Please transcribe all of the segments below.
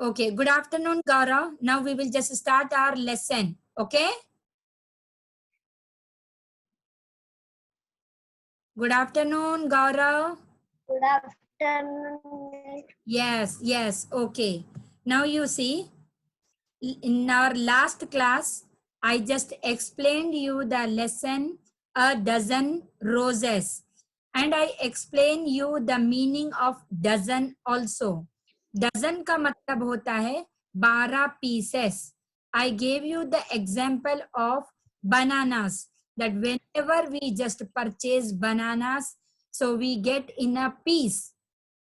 Okay, good afternoon, Gaurav. Now we will just start our lesson. Okay. Good afternoon, Gaurav. Good afternoon. Yes. Okay. Now you see, in our last class, I just explained you the lesson, a dozen roses. And I explained you the meaning of dozen also. Dozen का मतलब होता है 12 pieces. I gave you the example of bananas, that whenever we just purchase bananas, so we get in a piece,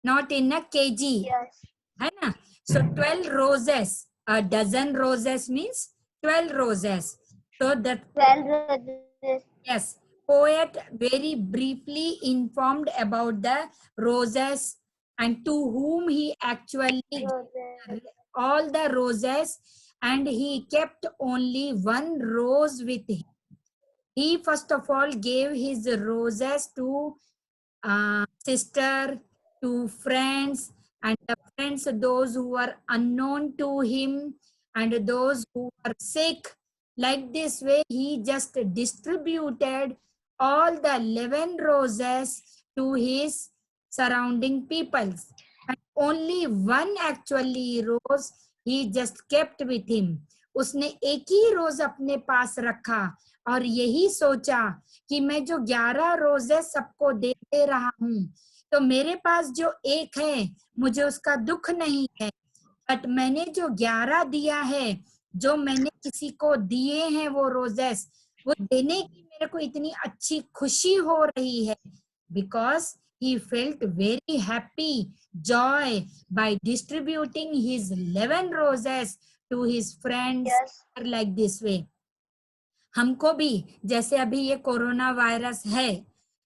not in a kg. Yes. है ना? So 12 roses. A dozen roses means 12 roses. So that 12 roses. yes, poet very briefly informed about the roses and to whom he actually Roses. all the roses, and he kept only one rose with him. He first of all gave his roses to sister, to friends, and the friends, those who were unknown to him, and those who were sick. Like this way, he just distributed all the 11 roses to his surrounding peoples. And only one actually rose he just kept with him. उसने एक ही रोज अपने पास रखा और यही सोचा कि मैं जो 11 रोजे सबको दे रहा हूँ, तो मेरे पास जो एक है मुझे उसका दुख नहीं है, बट मैंने जो 11 दिया है, जो मैंने किसी को दिए हैं वो रोजेस, वो देने की मेरे को इतनी अच्छी खुशी हो रही है, because he felt very happy, joy by distributing his 11 roses to his friends. Yes. Like this way. हमको भी जैसे अभी ये कोरोना वायरस है,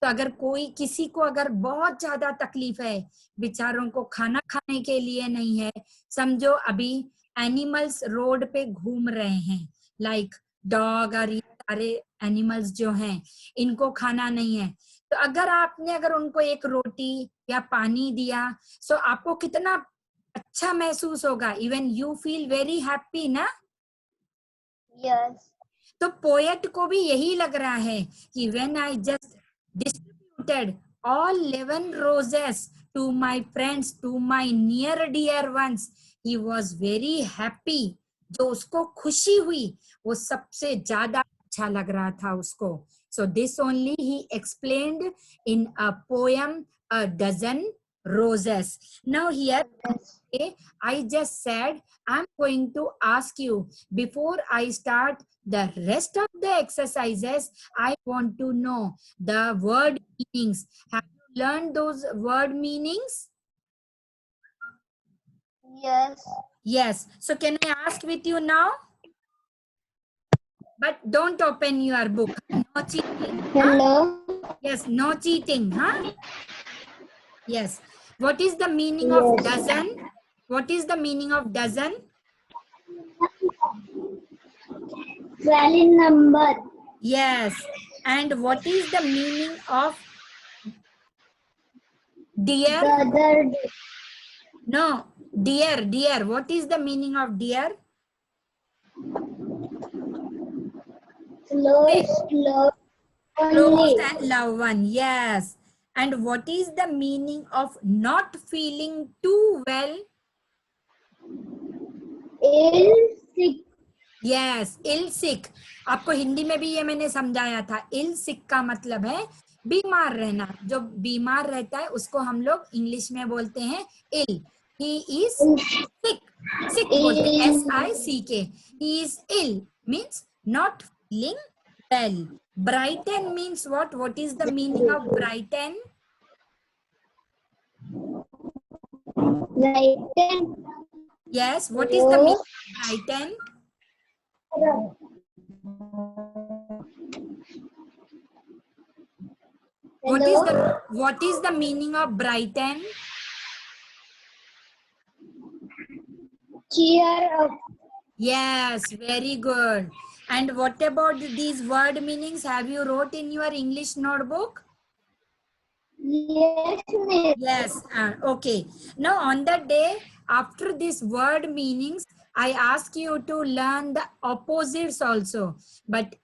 तो अगर कोई किसी को अगर बहुत ज्यादा तकलीफ है, बेचारों को खाना खाने के लिए नहीं है, समझो अभी एनिमल्स रोड पे घूम रहे हैं, लाइक डॉग और ये सारे एनिमल्स जो हैं, इनको खाना नहीं है, तो अगर आपने अगर उनको एक रोटी या पानी दिया, सो आपको कितना अच्छा महसूस होगा, even you feel very happy ना. Yes. तो पोएट को भी यही लग रहा है कि when I just distributed all 11 roses to my friends, to my near dear ones, he was very happy. जो उसको खुशी हुई वो सबसे ज्यादा अच्छा लग रहा था उसको. So this only he explained in a poem a dozen roses. Now here, okay, I just said I'm going to ask you, before I start the rest of the exercises, I want to know the word meanings. Have you learned those word meanings? Yes. Yes. So can I ask with you now? But don't open your book. No cheating. Hello. Huh? Yes, no cheating. Huh? Yes. What is the meaning of dozen? What is the meaning of dozen? 12 in number. Yes. And what is the meaning of deer? The other No, deer. What is the meaning of deer? close, Close only. and love one. Yes. And what is the meaning of not feeling too well? Ill, sick. Yes, ill sick. आपको हिंदी में भी ये मैंने समझाया था. ill sick का मतलब है बीमार रहना. जो बीमार रहता है उसको हम लोग इंग्लिश में बोलते हैं ill. He is sick. Sick बोलते हैं SICK. He is ill means not feeling well. Brighten means what? What is the meaning of brighten? Brighten. Yes, what is the meaning of brighten? What is the meaning of brighten? Cheer up. Yes, very good. And what about these word meanings? Have you wrote in your English notebook? Yes, miss. Yes. Okay. Now on that day, after this word meanings, I ask you to learn the opposites also. But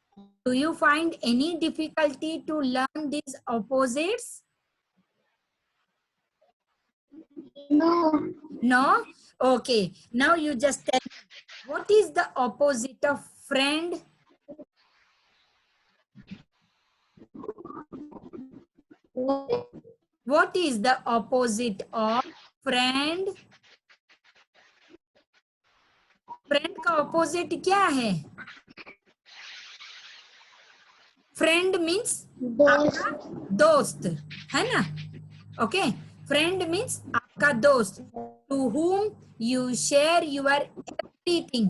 do you find any difficulty to learn these opposites? No. No? Okay. Now you just tell me, what is the opposite of friend? What is the opposite of friend? Friend का opposite क्या है? Friend means आपका दोस्त है ना? Okay, friend means आपका दोस्त, to whom you share your everything,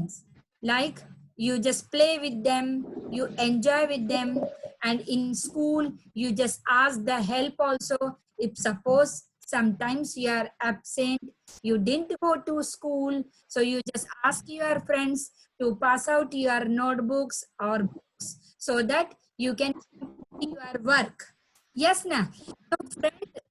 like you just play with them, you enjoy with them, and in school you just ask the help also. If suppose sometimes you are absent, you didn't go to school, so you just ask your friends to pass out your notebooks or books so that you can complete your work. Yes na? So friend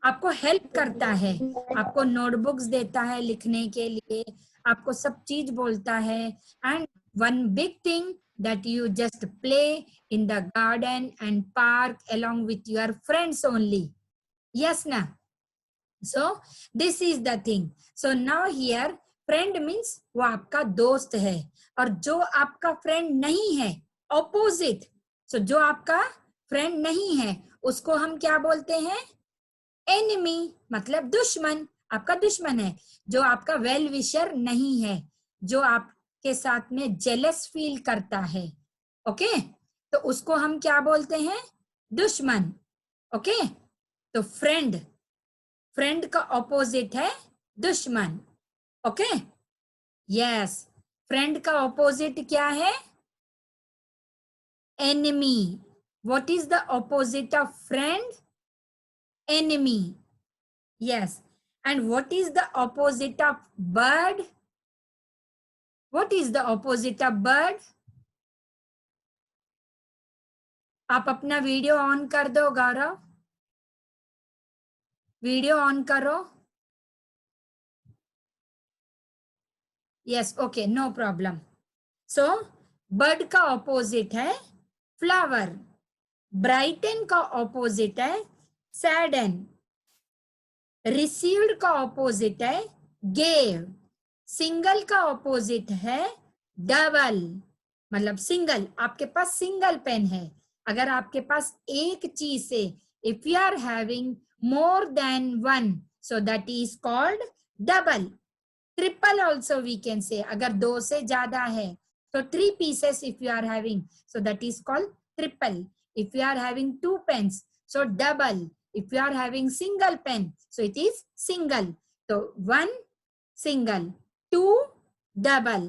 आपको help करता है, आपको notebooks देता है लिखने के लिए, आपको सब चीज बोलता है, and one big thing that you just play in the garden and park along with your friends only. Yes na? So this is the thing. So now here friend means वो आपका दोस्त है, और जो आपका फ्रेंड नहीं है, opposite, so जो आपका फ्रेंड नहीं है उसको हम क्या बोलते हैं? एनिमी, मतलब दुश्मन, आपका दुश्मन है। जो आपका वेल विशर नहीं है, जो आपके साथ में जेलस फील करता है, ओके, तो उसको हम क्या बोलते हैं? दुश्मन। ओके, तो फ्रेंड, फ्रेंड का ऑपोजिट है दुश्मन। ओके, यस, फ्रेंड का ऑपोजिट क्या है? Enemy. What is the opposite of friend? Enemy. Yes. And what is the opposite of bird? What is the opposite of bird? आप अपना वीडियो ऑन कर दो गौरव, वीडियो ऑन करो। Yes, okay, no problem. So bird का opposite है flower, brighten का opposite है sadden, received का ऑपोजिट है गेव, सिंगल का ऑपोजिट है डबल, मतलब सिंगल, आपके पास सिंगल पेन है, अगर आपके पास एक चीज से, if you are having more than one, so that is called double. Triple also we can say, अगर दो से ज्यादा है तो 3 pieces if you are having, so that is called triple. If you are having 2 pens, so double. If you are having single pen, so it is single. So 1 single, 2 double.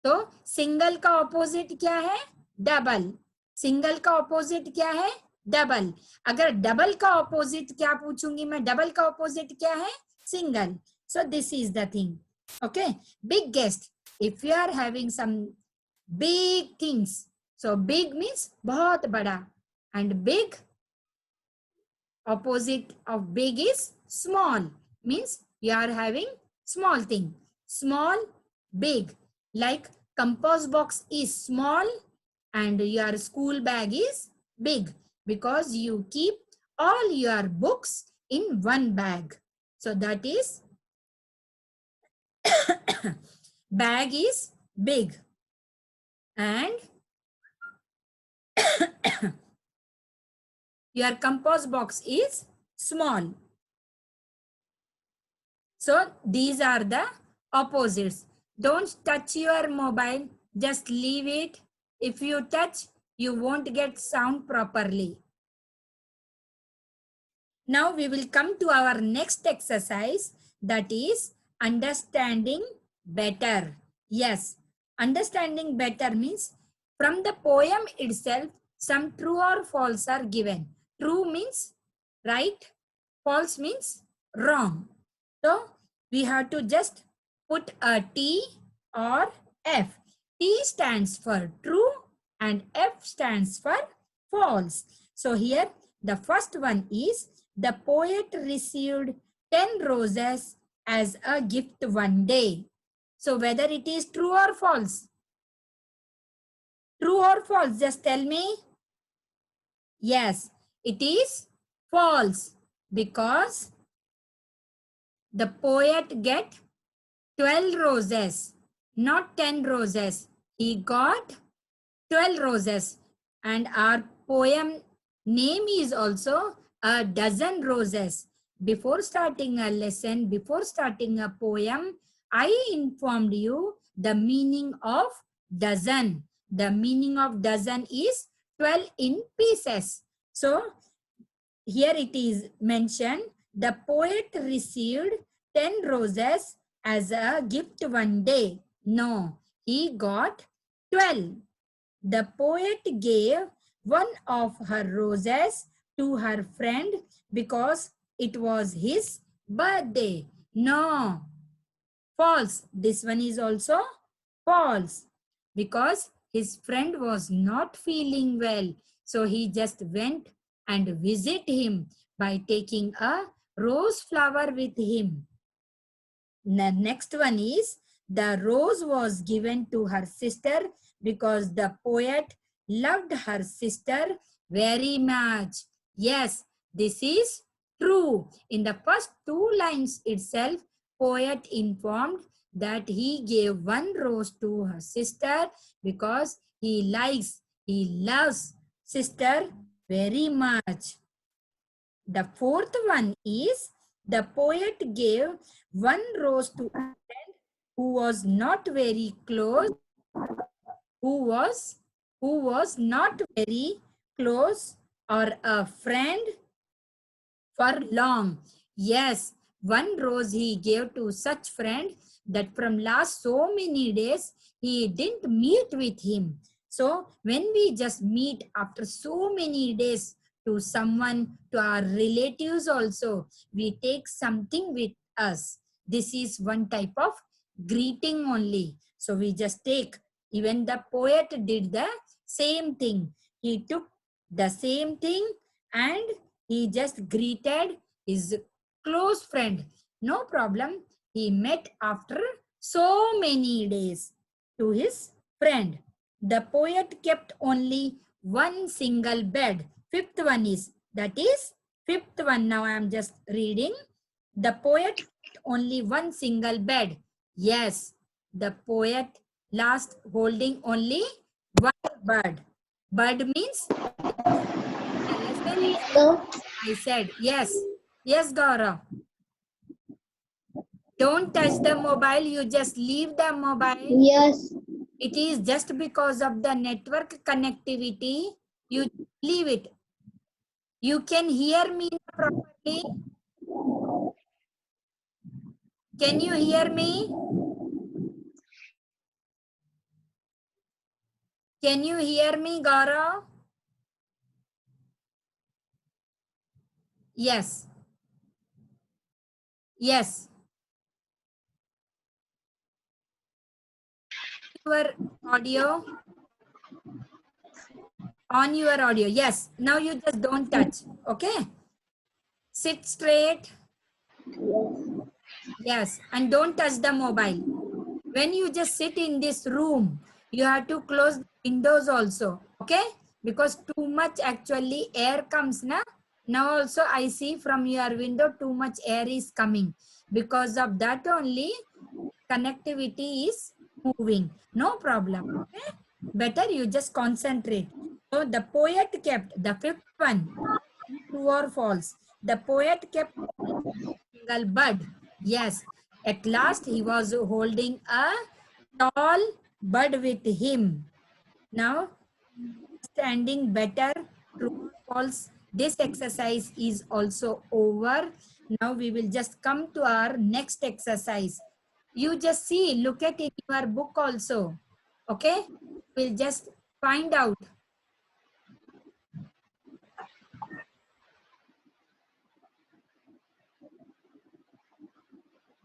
तो single का opposite क्या है? Double. Single का opposite क्या है? Double. अगर double का opposite क्या पूछूंगी मैं, डबल का ऑपोजिट क्या है? Single. So this is the thing. Okay, biggest, if you are having some big things, so big means बहुत बड़ा, and big, opposite of big is small, means you are having small thing. Small, big, like compass box is small and your school bag is big, because you keep all your books in one bag. So that is bag is big, and your compass box is small. So these are the opposites. Don't touch your mobile, just leave it. If you touch, you won't get sound properly. Now we will come to our next exercise, that is understanding better. Yes, understanding better means from the poem itself, some true or false are given. True means right, false means wrong. So we have to just put a T or F. T stands for true and F stands for false. So here the first one is, the poet received 10 roses as a gift one day. So whether it is true or false? True or false? Just tell me. Yes, it is false because the poet get 12 roses, not 10 roses. He got 12 roses. And our poem name is also A Dozen Roses. Before starting a lesson, before starting a poem, I informed you the meaning of dozen. The meaning of dozen is 12 in pieces. So here it is mentioned, the poet received 10 roses as a gift one day. No, he got 12. The poet gave one of her roses to her friend because it was his birthday. No, false. This one is also false because his friend was not feeling well. So he just went and visit him by taking a rose flower with him. The next one is the rose was given to her sister because the poet loved her sister very much. Yes, this is true. In the first two lines itself, poet informed that he gave one rose to her sister because he loves sister very much. The fourth one is the poet gave one rose to a friend who was not very close, who was not very close or a friend for long. Yes, one rose he gave to such friend that from last so many days he didn't meet with him. So when we just meet after so many days to someone, to our relatives also, we take something with us. This is one type of greeting only. So we just take, even the poet did the same thing. He took the same thing and he just greeted his close friend. No problem. He met after so many days to his friend. The poet kept only one single bed. Fifth one is, that is fifth one. Now I am just reading. The poet kept only one single bed. Yes, the poet last holding only one bird. Bird means the lesson is Hello. I said, yes. Yes, Gaurav. Don't touch the mobile. You just leave the mobile. Yes. It is just because of the network connectivity. You leave it. You can hear me properly. Can you hear me? Can you hear me, Gaurav? Yes. Yes. Your audio. On your audio. Yes. Now you just don't touch. Okay. Sit straight. Yes. And don't touch the mobile. When you just sit in this room, you have to close the windows also. Okay. Because too much actually air comes now. Now also I see from your window too much air is coming. Because of that only connectivity is moving. No problem. Okay? Better you just concentrate. So the poet kept the fifth one, true or false. The poet kept single bud. Yes. At last he was holding a tall bud with him. Now standing better, true or false. This exercise is also over. Now we will just come to our next exercise. You just see, look at in your book also. Okay? We'll just find out.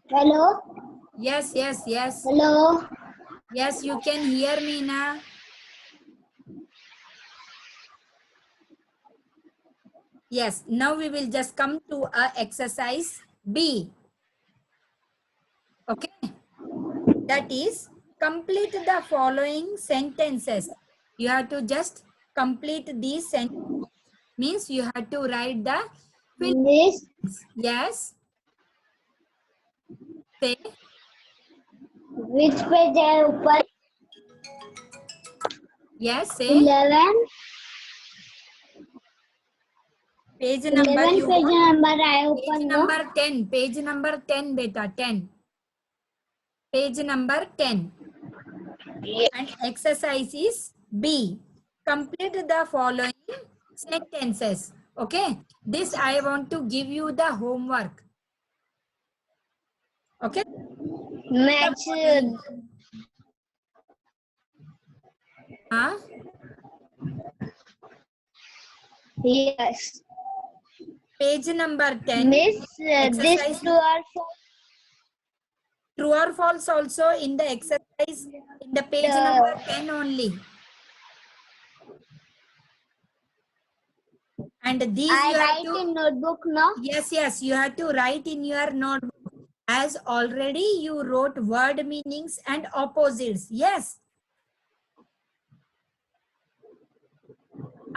Hello. Yes, yes, yes. Hello. Yes, you can hear me now. Yes, now we will just come to exercise B. That is, complete the following sentences. You have to just complete these sentences. Means you have to write the fill. Miss, Yes. Say. which page है ऊपर? Yes. Say. 11. Page number 11 you page want. Number आए ऊपर Page no. number 10. Page number 10, beta. 10. Page number 10. And exercise is B. Complete the following sentences. Okay. This I want to give you the homework. Okay. Match. Huh? Yes. Page number 10. Miss, this Exercise. true or false? True or false also in the exercise in the page number 10 only. And these I you have write to. in notebook, no? Yes, yes, you have to write in your notebook. As already you wrote word meanings and opposites. Yes.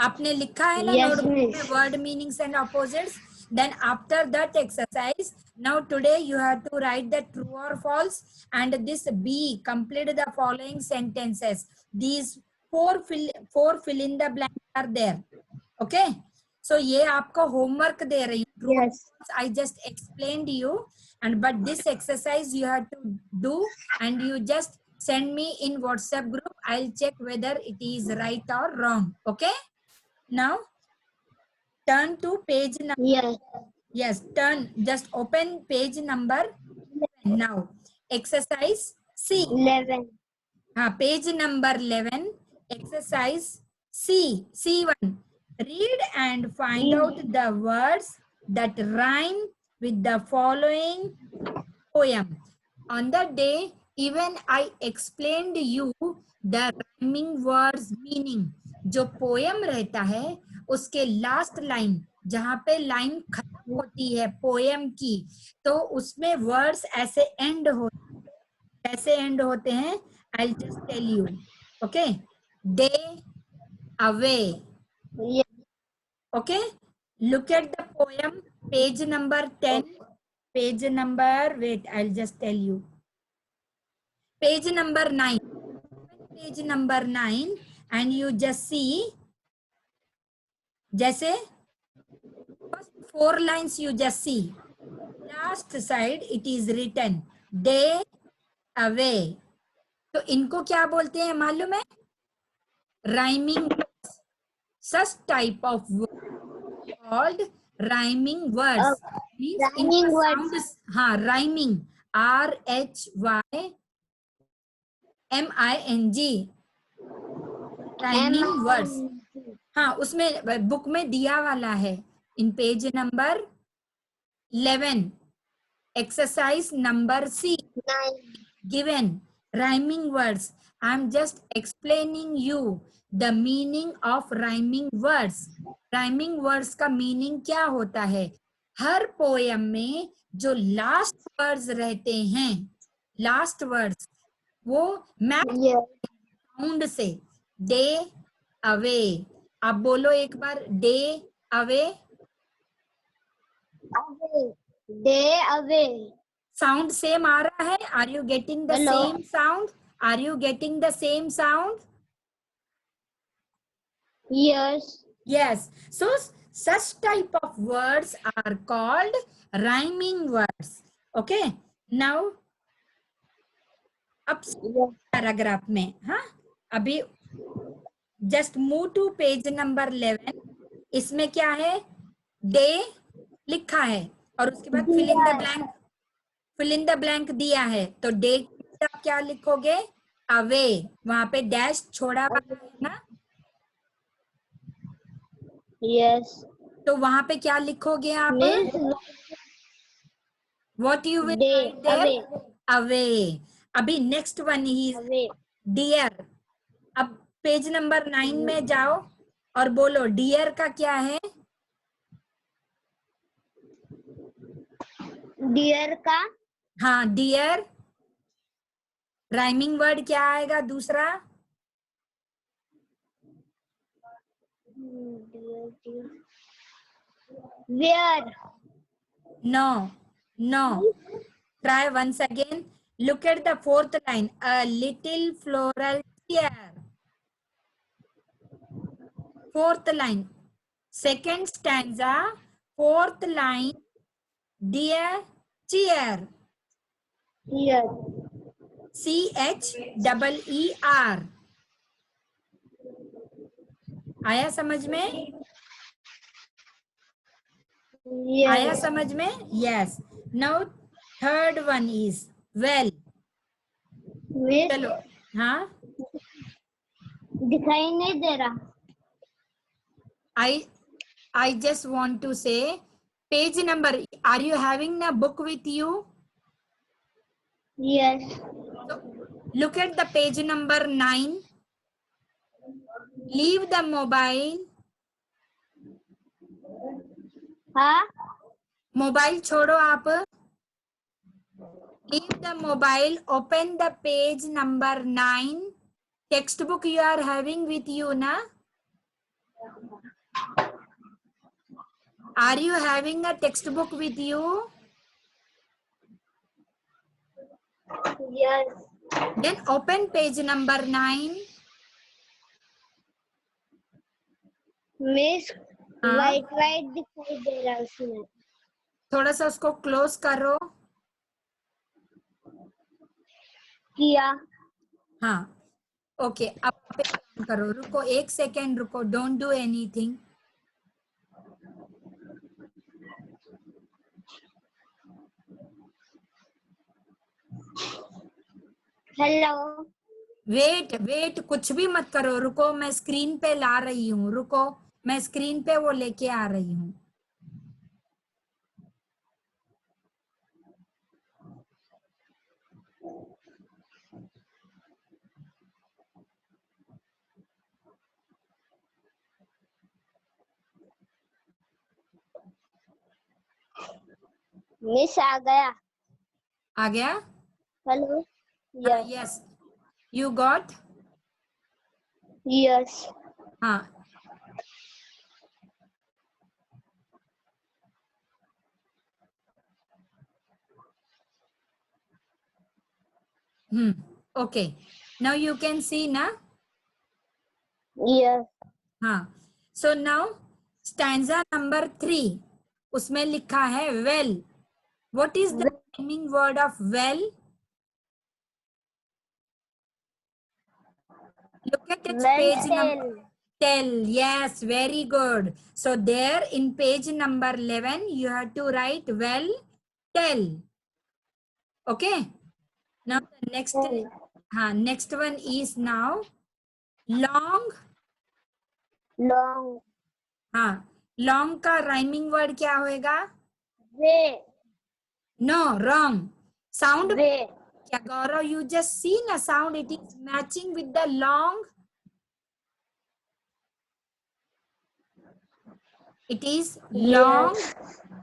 आपने लिखा है ना Yes, notebook miss. में word meanings and opposites. Then after that exercise, now today you have to write the true or false, and this B, complete the following sentences. These four fill in the blank are there. Okay. So ये आपको homework दे रही हूँ. True or Yes. false, I just explained you, and but this exercise you have to do, and you just send me in WhatsApp group. I'll check whether it is right or wrong. Okay. Now turn to page number. Yes. Yes, turn. Just open page number. Now exercise C. 11. Page number 11. Exercise C. C1. Read and find out the words that rhyme with the following poem. On the day, even I explained you the rhyming words meaning. जो poem रहता है उसके last line, जहां पे line खत्म होती है poem की, तो उसमें वर्ड्स ऐसे एंड होते हैं. I'll just tell you. Okay. Day, away. Yes. Okay. Look at the poem, page number 10. Page number, wait, I'll just tell you. Page number 9. Page number 9, and you just see, जैसे first 4 lines you just see. Last side it is written day, away. तो इनको क्या बोलते हैं मालूम है? Rhyming. Such type of word called rhyming words. Means Rhyming इनका words. sound, rhyming. RHYMING. Rhyming words. उसमें बुक में दिया वाला है. In page number 11. Exercise number C. 9. Given rhyming words. I'm just explaining you the meaning of rhyming words. Rhyming words का meaning क्या होता है? हर पोयम में जो लास्ट वर्ड्स रहते हैं, लास्ट वर्ड्स वो मैच Yes. साउंड से. Day, away. आप बोलो एक बार, day, away. Away. Day away. Sound same आ रहा है? Are you getting the Hello. same sound? Are you getting the same sound? Yes. Yes. So such type of words are called rhyming words. Okay. Now अब Yes. Paragraph में, अभी just move to page number 11. इसमें क्या है? Day लिखा है और उसके बाद fill in the blank. Fill in the blank दिया है. तो day आप क्या लिखोगे? Away. वहां पे डैश छोड़ा हुआ है ना? Yes. तो वहां पे क्या लिखोगे आप? Miss, What you will day write there? away. Away. अभी next one is Away. dear. अब पेज नंबर 9 में जाओ और बोलो डियर का क्या है? Dear का. डियर. राइमिंग वर्ड क्या आएगा दूसरा? Where? No, no. Try once again. Look at the fourth line. A little floral chair. Fourth line. Second stanza. Fourth line. Dear cheer. Here. CHEER. आया समझ में? आया Yes. समझ में? Yes. Now third one is well. Miss, चलो हाँ. दिखाई नहीं दे रहा. I just want to say page number. Are you having a book with you? Yes. So, look at the page number 9. Leave the mobile. हाँ. Mobile छोड़ो आप. Leave the mobile. Open the page number 9. Textbook you are having with you, na? Are you having a textbook with you? Yes. Then open page number 9. Miss हाँ. White white दिखाई दे रहा है उसमें. थोड़ा सा उसको क्लोज करो. किया. हाँ. ओके अब पे काम करो. रुको 1 सेकेंड रुको. Don't do anything. Hello. Wait कुछ भी मत करो. रुको मैं स्क्रीन पे ला रही हूँ. रुको मैं स्क्रीन पे वो लेके आ रही हूँ. मिस आ गया. आ गया? Hello. Yes. Yes you got. Yes. हाँ okay now you can see ना. यस. हाँ सो नाउ स्टैंजा नंबर 3 उसमें लिखा है well. What is the meaning word of well? Look at its page number. Tell. Yes, very good. So there in page number 11, you have to write well, tell. Okay. Now the next one is now long. Long. हाँ long का rhyming word क्या होएगा? वे. No, wrong. Sound वे. क्या गौरव? You just seen a sound. It is matching with the long. It is long,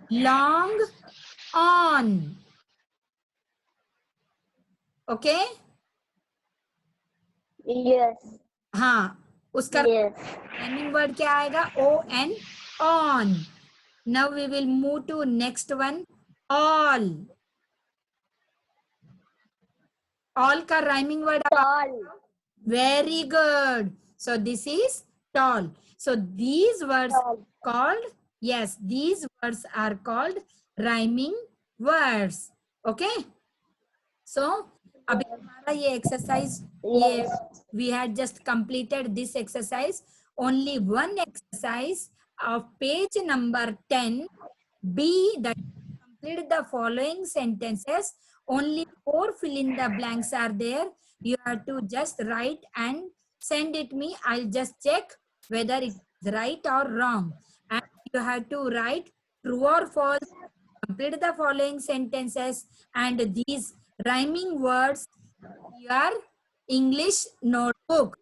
long on. Okay? Yes. हाँ उसका yes. rhyming word क्या आएगा? on, on. Now we will move to next one. All. All का rhyming word tall. very good. So this is tall. So these words tall. called, yes, these words are called rhyming words. Okay? So अभी हमारा ये exercise, ये we had just completed this exercise. Only one exercise of page number 10. B, that complete the following sentences. Only 4 fill in the blanks are there. You have to just write and send it me. I'll just check whether it's right or wrong. And you have to write true or false. Complete the following sentences and these rhyming words your English notebook.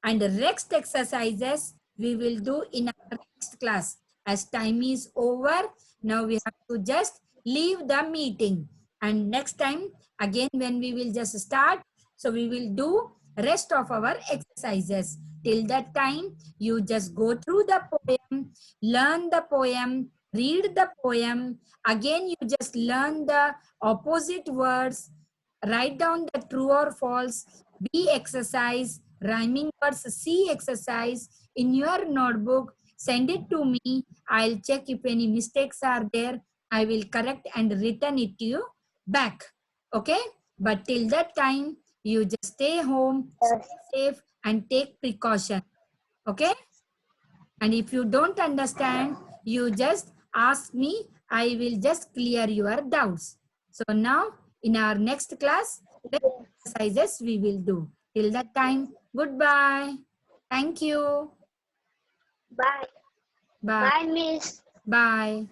And the next exercises we will do in our next class. As time is over, now we have to just leave the meeting. And next time, again, when we will just start, So we will do rest of our exercises. Till that time, you just go through the poem, learn the poem, read the poem. Again, you just learn the opposite words, write down the true or false, B exercise, rhyming words, C exercise in your notebook. Send it to me. I'll check if any mistakes are there. I will correct and return it to you back. Okay? But till that time, you just stay home, Yes. stay safe, and take precaution. Okay? And if you don't understand, you just ask me. I will just clear your doubts. So now, in our next class, the Yes. exercises we will do. Till that time, goodbye. Thank you. Bye. Bye. Bye, Miss. Bye.